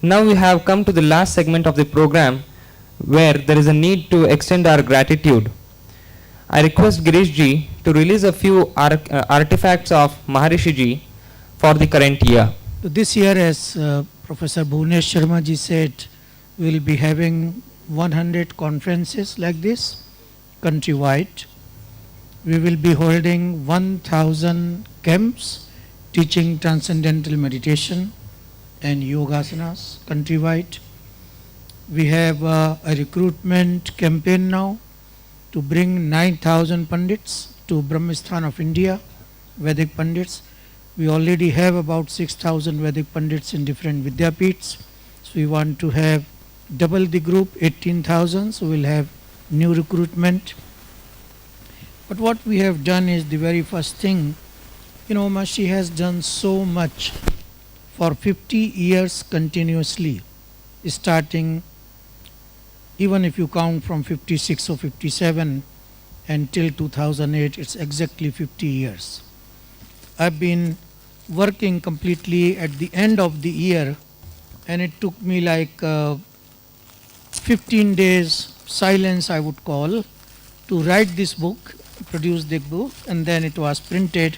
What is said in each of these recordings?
Now we have come to the last segment of the program where there is a need to extend our gratitude. I request Girish ji to release a few artifacts of Maharshi ji for the current year. This year, as Professor Bhunesh Sharma ji said, we will be having 100 conferences like this countrywide. We will be holding 1000 camps teaching transcendental meditation and yogasanas countrywide. We have a recruitment campaign now to bring 9,000 Pandits to Brahmisthan of India, Vedic Pandits. We already have about 6,000 Vedic Pandits in different Vidyapits. So we want to have double the group, 18,000, so we'll have new recruitment. But what we have done is the very first thing, Maharshi has done so much for 50 years continuously, starting, even if you count from 56 or 57 until 2008, it's exactly 50 years. I've been working completely at the end of the year, and it took me like 15 days silence, I would call, to write this book, produce the book, and then it was printed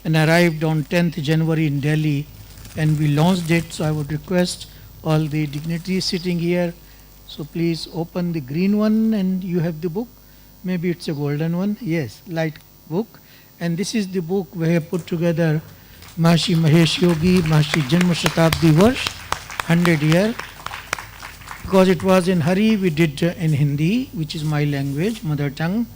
and arrived on 10th January in Delhi, and we launched it. So I would request all the dignitaries sitting here, so please open the green one and you have the book. Maybe it's a golden one. Yes, light book. And this is the book we have put together Maharshi Mahesh Yogi, Maharshi Janma Shatabdi Varsh, 100 year. Because it was in hurry, we did in Hindi, which is my language, mother tongue.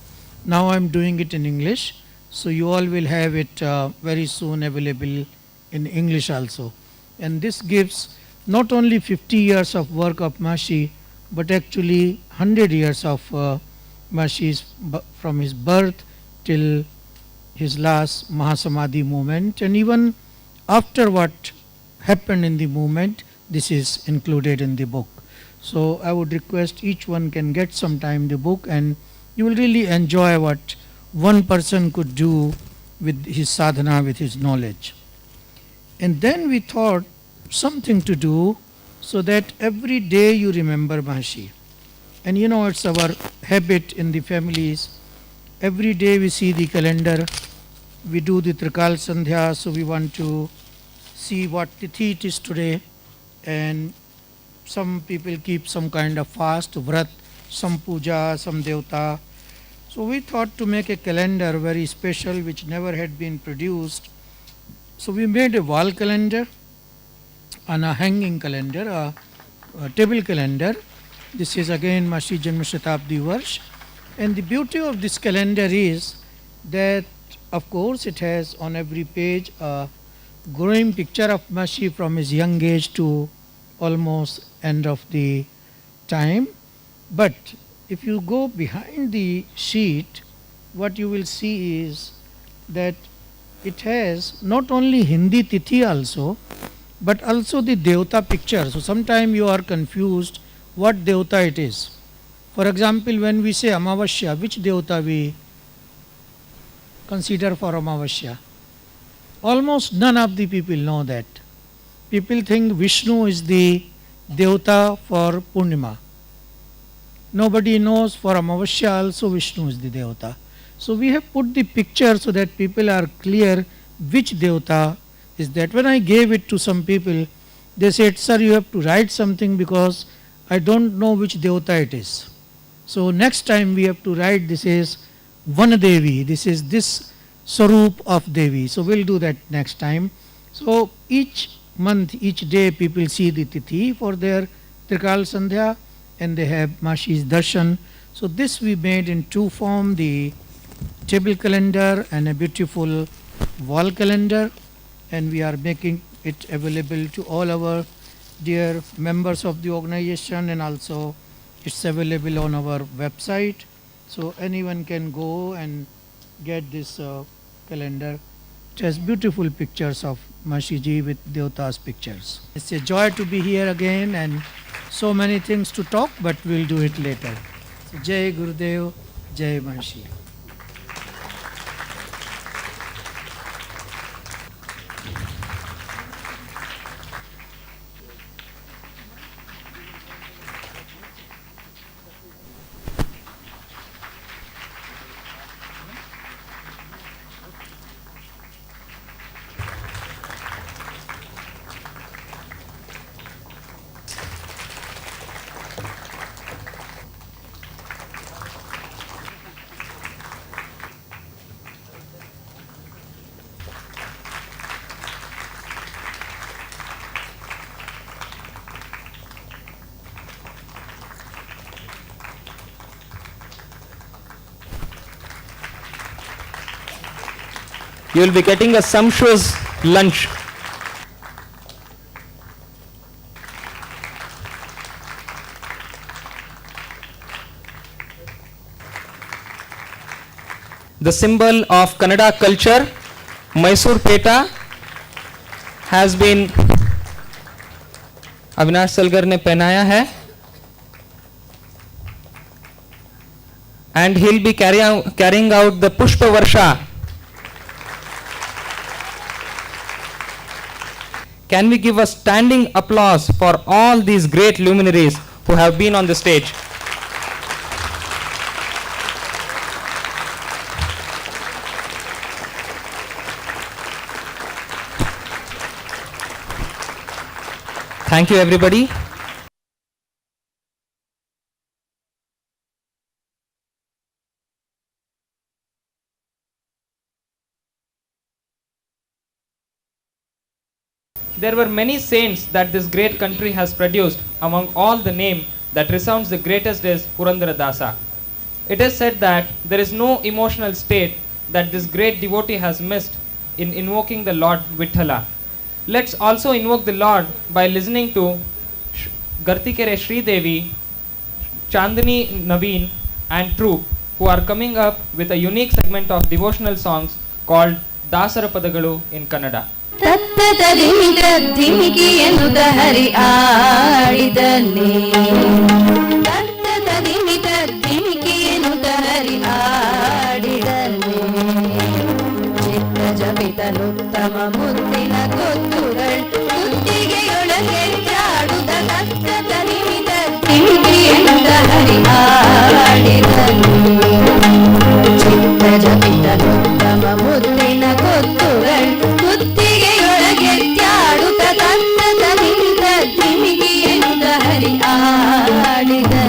Now I'm doing it in English. So you all will have it very soon available in English also. And this gives not only 50 years of work of Maharshi, but actually 100 years of Maharshi's from his birth till his last Mahasamadhi movement, and even after what happened in the movement, this is included in the book. So I would request each one can get some time the book, and you will really enjoy what one person could do with his sadhana, with his knowledge. And then we thought something to do so that every day you remember Maharshi. And it's our habit in the families. Every day we see the calendar, we do the Trikal Sandhya, so we want to see what tithi it is today. And some people keep some kind of fast, vrat, some puja, some devta. So we thought to make a calendar very special which never had been produced. So we made a wall calendar and a hanging calendar, a table calendar. This is again Maharshi Janma Shatabdi Varsh. And the beauty of this calendar is that, of course, it has on every page a growing picture of Maharshi from his young age to almost end of the time. But if you go behind the sheet, what you will see is that it has not only Hindi Tithi also, but also the Devta picture. So sometimes you are confused what Devta it is. For example, when we say Amavasya, which Devta we consider for Amavasya? Almost none of the people know that. People think Vishnu is the Devta for Purnima. Nobody knows for Amavasya also Vishnu is the Devta. So we have put the picture so that people are clear which Devta is that. When I gave it to some people, they said, sir, you have to write something because I don't know which Devta it is. So next time we have to write this is Vanadevi, this is this Sarup of Devi. So we'll do that next time. So each month, each day people see the Tithi for their Trikal Sandhya, and they have Maharshi's Darshan. So this we made in two form, the table calendar and a beautiful wall calendar, and we are making it available to all our dear members of the organization, and also it's available on our website. So anyone can go and get this calendar. It has beautiful pictures of Maharshi Ji with Devta's pictures. It's a joy to be here again, and so many things to talk, but we'll do it later. So Jai Gurudev, Jai Maharshi. You will be getting a sumptuous lunch. The symbol of Kannada culture, Mysore Peta, has been Avinash Salgar ने पहनाया है, and he'll be carrying out the Pushpa Varsha. Can we give a standing applause for all these great luminaries who have been on the stage? Thank you, everybody. There were many saints that this great country has produced. Among all the name that resounds the greatest is Purandara Dasa. It is said that there is no emotional state that this great devotee has missed in invoking the Lord Vithala. Let's also invoke the Lord by listening to Gartikere Sri Devi, Chandani Naveen and troupe, who are coming up with a unique segment of devotional songs called Dasara Padagalu in Kannada. ತತ್ತದಧಿಮಿತದ್ಧಿಮಿಕಿ ಎನ್ನುತ್ತ ಹರಿ ಆಡಿದನೆ ತತ್ತದಧಿಮಿತದ್ಧಿಮಿಕಿ ಎನ್ನುತ್ತ ಹರಿ ಆಡಿದನೆ ಚಿತ್ತ ಜಪಿತನುತ್ತಮ ಮುತ್ತಿನ ಕೊತ್ತುಗಳು ಕುತ್ತಿಗೆಯೊಳಗೆ ಚಾಡುತ್ತ ತತ್ತದಧಿಮಿತದ್ಧಿಮಿಕಿ ಎನ್ನುತ್ತ ಹರಿ ಆಡಿದನೆ ಚಿತ್ತ ಜಪಿತನುತ್ತಮ ಮುತ್ತಿನ ಕೊತ್ತುಗಳು ಕುತ್ತಿಗೆಯೊಳಗೆ ತ್ಯಾಡುತ್ತ ತತ್ತದಧಿಮಿತ ಧಿಮಿಗಿ ಎನ್ನುತ್ತ ಹರಿ ಆಡಿದರು.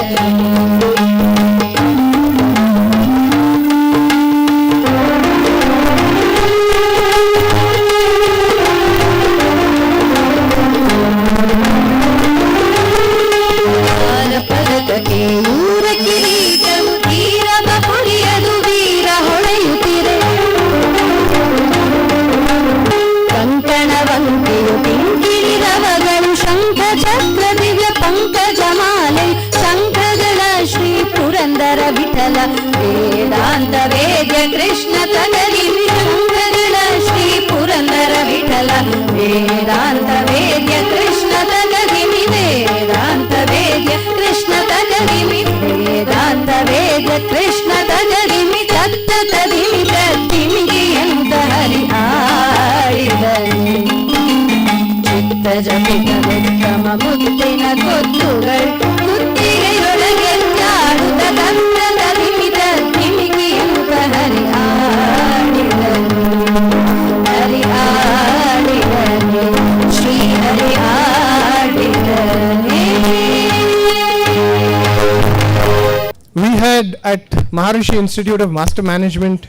ಪದಕಕ್ಕೆ ಊರ ಕಿರೀಟವು ತೀರದ ಹೊಳೆಯದು ವೀರ ಹೊಳೆಯುತ್ತಿರೆ ಕಂಕಣವಂತೆಯು ಪಿಂಕಿರಿರವಗಳು ಶಂಖ ಚಕ್ರ ದಿವ್ಯ ಪಂಕಜಮಾಲೆ ಶಂಖಗಳ ಶ್ರೀ ಪುರಂದರ ವಿಠಲ ವೇದಾಂತ ವೇದ್ಯ ಕೃಷ್ಣ ತಗರಿಮಿ ಶಂಖಗಳ ಶ್ರೀ ಪುರಂದರ ವಿಠಲ ವೇದಾಂತ ವೇದ್ಯ ಕೃಷ್ಣ ತಗರಿಮಿ ವೇದಾಂತ ವೇದ್ಯ ಕೃಷ್ಣ ತಗರಿಮಿ ವೇದಾಂತ ವೇದ್ಯ ಕೃಷ್ಣ ತಗರಿಮಿ ತತ್ತದಧಿಮಿ ತದ್ಧಿಮಿಗಿ ಎಂತ ಹರಿ ಆಡಿದನೆ ಚಿತ್ತ ಜಪಿತನುತ್ತಮ ಮುತ್ತಿನ ಕೊತ್ತುಗಳು ಕುತ್ತಿಗೆಯೊಳಗೆ ತ್ಯಾಡುತ್ತ ತತ್ತದಧಿಮಿ ತದ್ಧಿಮಿಗಿ ಎಂತ ಹರಿ ಆಡಿದನೆ ಹರಿ ಆಡಿದನೆ ಶ್ರೀ ಹರಿ ಆಡಿದನೆ. We had at Maharshi Institute of Master Management,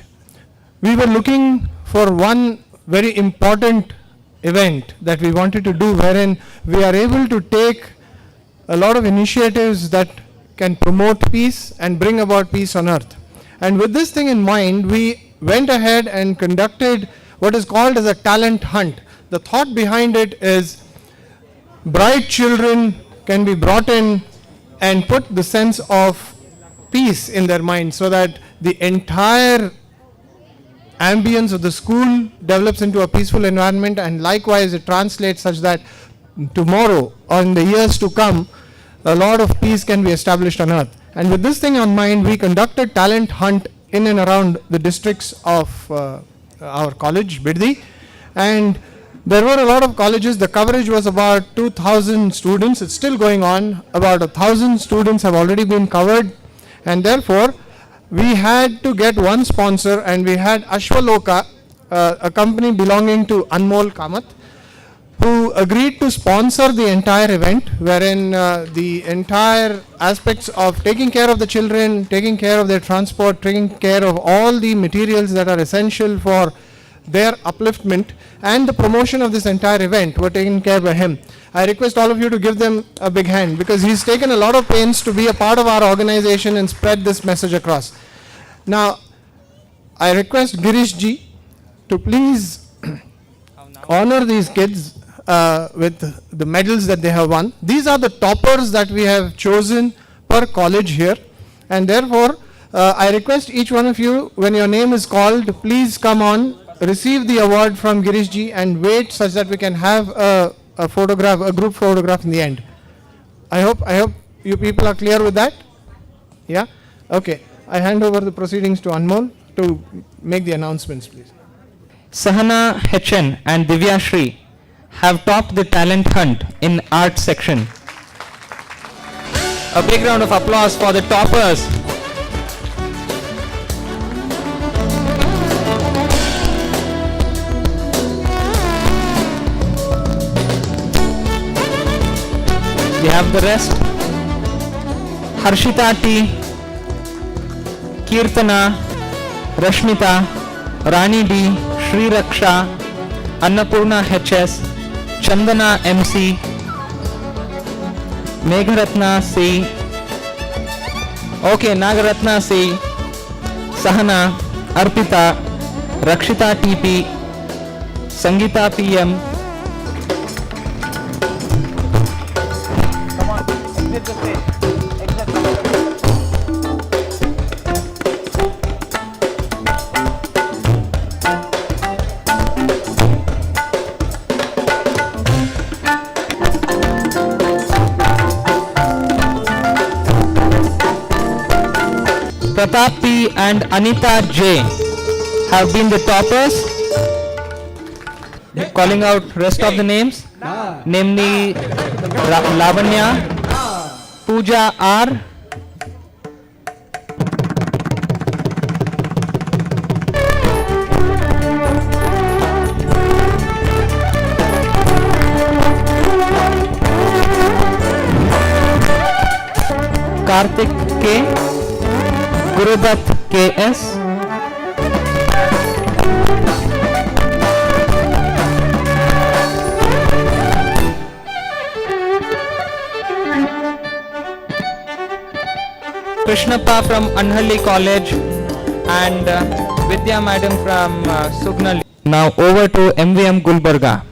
we were looking for one very important event that we wanted to do, wherein we are able to take a lot of initiatives that can promote peace and bring about peace on earth. And with this thing in mind, we went ahead and conducted what is called as a talent hunt. The thought behind it is bright children can be brought in and put the sense of peace in their mind, so that the entire ambience of the school develops into a peaceful environment, and likewise it translates such that tomorrow or in the years to come a lot of peace can be established on earth. And with this thing on mind, we conducted talent hunt in and around the districts of our college, Biddi, and there were a lot of colleges. The coverage was about 2,000 students. It's still going on. About 1,000 students have already been covered, and therefore we had to get one sponsor, and we had Ashwaloka, a company belonging to Anmol Kamath, who agreed to sponsor the entire event, wherein the entire aspects of taking care of the children, taking care of their transport, taking care of all the materials that are essential for their upliftment and the promotion of this entire event were taken care by him. I request all of you to give them a big hand, because he's taken a lot of pains to be a part of our organization and spread this message across. Now, I request Girish ji to please honor these kids with the medals that they have won. These are the toppers that we have chosen per college here, and therefore I request each one of you, when your name is called, please come on, receive the award from Girish ji and wait such that we can have a photograph, a group photograph in the end. I hope you people are clear with that. Yeah? Okay. I hand over the proceedings to Anmol to make the announcements, please. Sahana HN and Divya Shri have topped the talent hunt in art section. A big round of applause for the toppers. We have the rest. Harshita T, Kirtana, Rashmita, Rani D, Shri Raksha, Annapurna HS, Chandana MC, Megharatna C, okay, Nagaratna C, Sahana, Arpita, Rakshita TP, Sangeeta PM. Pratap P and Anita J have been the toppers. Calling out rest of the names, namely Lavanya, Pooja R, Karthik K, Gurudat KS, Krishnappa from Anhalli College and Vidya Madam from Sugnali. Now over to MVM Gulbarga.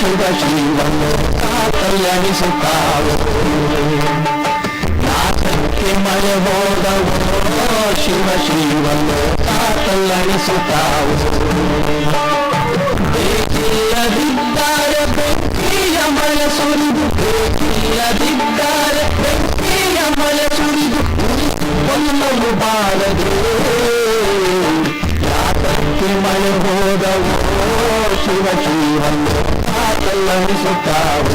Shiva ಶಿವನು ಕಲ್ಯಾಣಿಸುತ್ತಾವೋ ನಾಸಕ್ಕೆ ಮಳೆ ಹೋದವೋ ಶಿವ ಶಿವನು ಕಲ್ಯಾಣಿಸುತ್ತಾವೋ ಬೇಕಿಲ್ಲದಿದ್ದರೆ ಬೆಂಕಿಯ ಮಳೆ ಸುರಿದು ಬೇಕಿಲ್ಲದಿದ್ದರೆ ಬೆಂಕಿಯ ಮಳೆ ಸುರಿದು ಒಮ್ಮಲು ಬಾಳದೆ ಯಾತಕ್ಕೆ ಮಳೆ ಹೋದವೋ ಶಿವ ಶಿವನು ಕಲ್ಯಾಣಿಸುತ್ತಾವೋ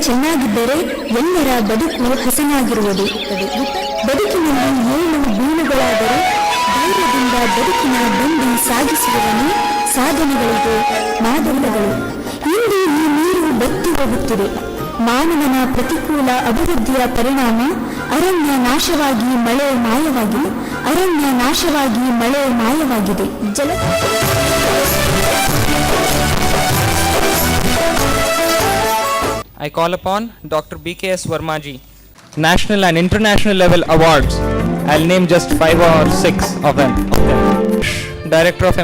ಚೆನ್ನಾಗಿದ್ದರೆ ಎಲ್ಲರ ಬದುಕು ಹಸನಾಗಿರುವುದು. ಬದುಕಿನಲ್ಲಿ ಏಳು ಬೀಳುಗಳಾದರೂ ಧೈರ್ಯದಿಂದ ಬದುಕಿನ ಬಂಡಿ ಸಾಗಿಸುವವನು ಸಾಧನೆಗಳಿಗೆ ಮಾದರಿಗಳು. ಇಂದು ಈ ನೀರು ಬತ್ತಿ ಹೋಗುತ್ತಿದೆ. ಮಾನವನ ಪ್ರತಿಕೂಲ ಅಭಿವೃದ್ಧಿಯ ಪರಿಣಾಮ ಅರಣ್ಯ ನಾಶವಾಗಿ ಮಳೆ ಮಾಯವಾಗಿದೆ. ಅರಣ್ಯ ನಾಶವಾಗಿ ಮಳೆ ಮಾಯವಾಗಿದೆ. I call upon Dr. BKS Vermaji. National and international level awards. I'll name just 5 or 6 of them. Director of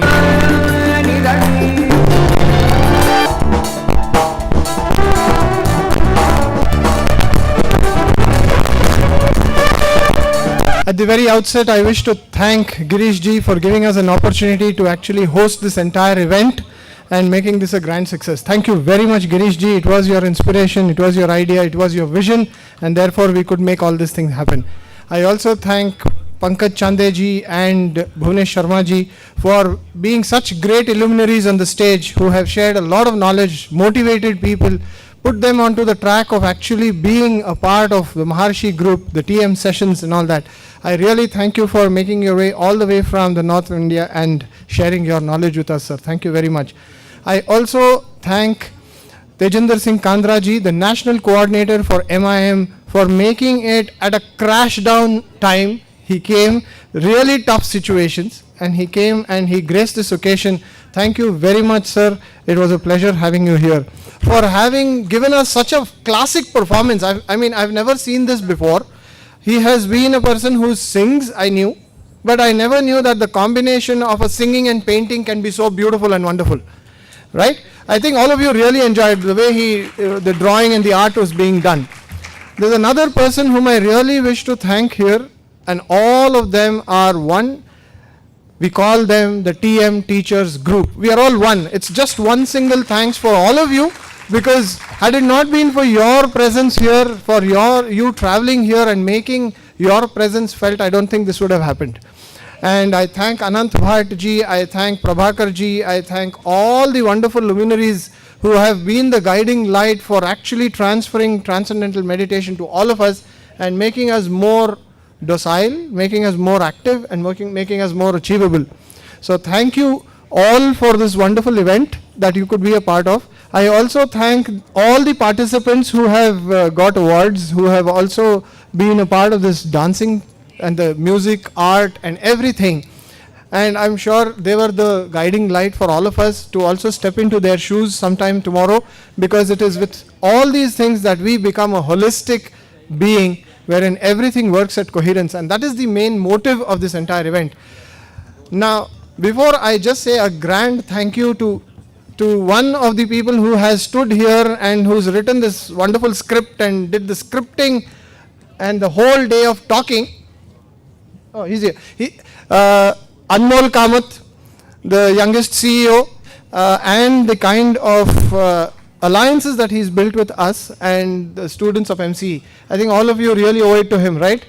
At the very outset, I wish to thank Girish ji for giving us an opportunity to actually host this entire event and making this a grand success. Thank you very much, Girish ji. It was your inspiration, it was your idea, it was your vision, and therefore we could make all these things happen. I also thank Pankaj Chande ji and Bhunesh Sharma ji for being such great illuminaries on the stage who have shared a lot of knowledge, motivated people, put them onto the track of actually being a part of the Maharshi group, the TM sessions and all that. I really thank you for making your way all the way from the North India and sharing your knowledge with us, sir. Thank you very much. I also thank Tejinder Singh Kandra ji, the National Coordinator for MIM, for making it at a crash down time. He came, really tough situations, and he came and he graced this occasion. Thank you very much, sir. It was a pleasure having you here. For having given us such a classic performance. I mean, I've never seen this before. He has been a person who sings, I knew, but I never knew that the combination of a singing and painting can be so beautiful and wonderful. Right? I think all of you really enjoyed the way the drawing and the art was being done. There's another person whom I really wish to thank here, and all of them are one. We call them the TM Teachers Group. We are all one. It's just one single thanks for all of you, because had it not been for your presence here, for you traveling here and making your presence felt, I don't think this would have happened. And I thank Anant Bhatt ji, I thank Prabhakar ji, I thank all the wonderful luminaries who have been the guiding light for actually transferring transcendental meditation to all of us and making us more docile, making us more active, and making us more achievable. So thank you all for this wonderful event that you could be a part of. I also thank all the participants who have got awards, who have also been a part of this dancing and the music, art and everything. And I'm sure they were the guiding light for all of us to also step into their shoes sometime tomorrow, because it is with all these things that we become a holistic being wherein everything works at coherence, and that is the main motive of this entire event. Now, before I just say a grand thank you to one of the people who has stood here and who's written this wonderful script and did the scripting and the whole day of talking. Oh, he's here. Anmol Kamath, the youngest CEO, and the kind of alliances that he's built with us and the students of MCE. I think all of you really owe it to him, right?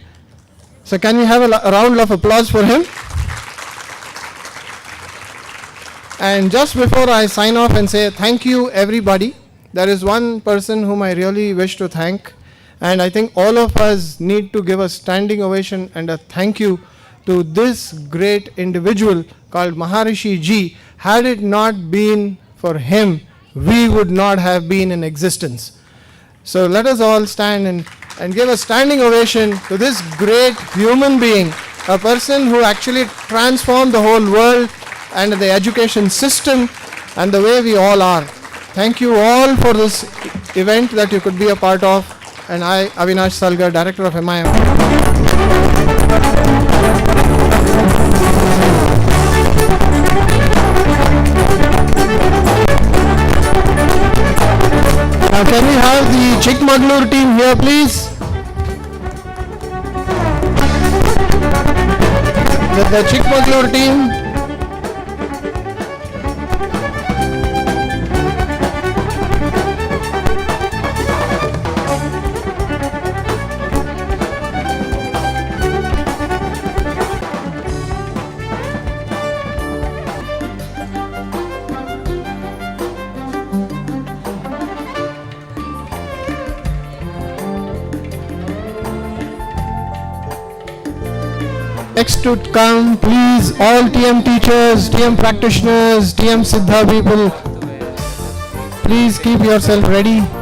So can we have a round of applause for him? And just before I sign off and say thank you everybody, there is one person whom I really wish to thank, and I think all of us need to give a standing ovation and a thank you to this great individual called Maharshi ji. Had it not been for him, we would not have been in existence. So let us all stand and give a standing ovation to this great human being, a person who actually transformed the whole world and the education system and the way we all are. Thank you all for this event that you could be a part of. And I, Avinash Salgar, Director of MIM. Now can we have the Chikmagalur team here, please? The Chikmagalur team. X to come, please, all TM teachers, TM practitioners, TM Siddha people, please keep yourself ready.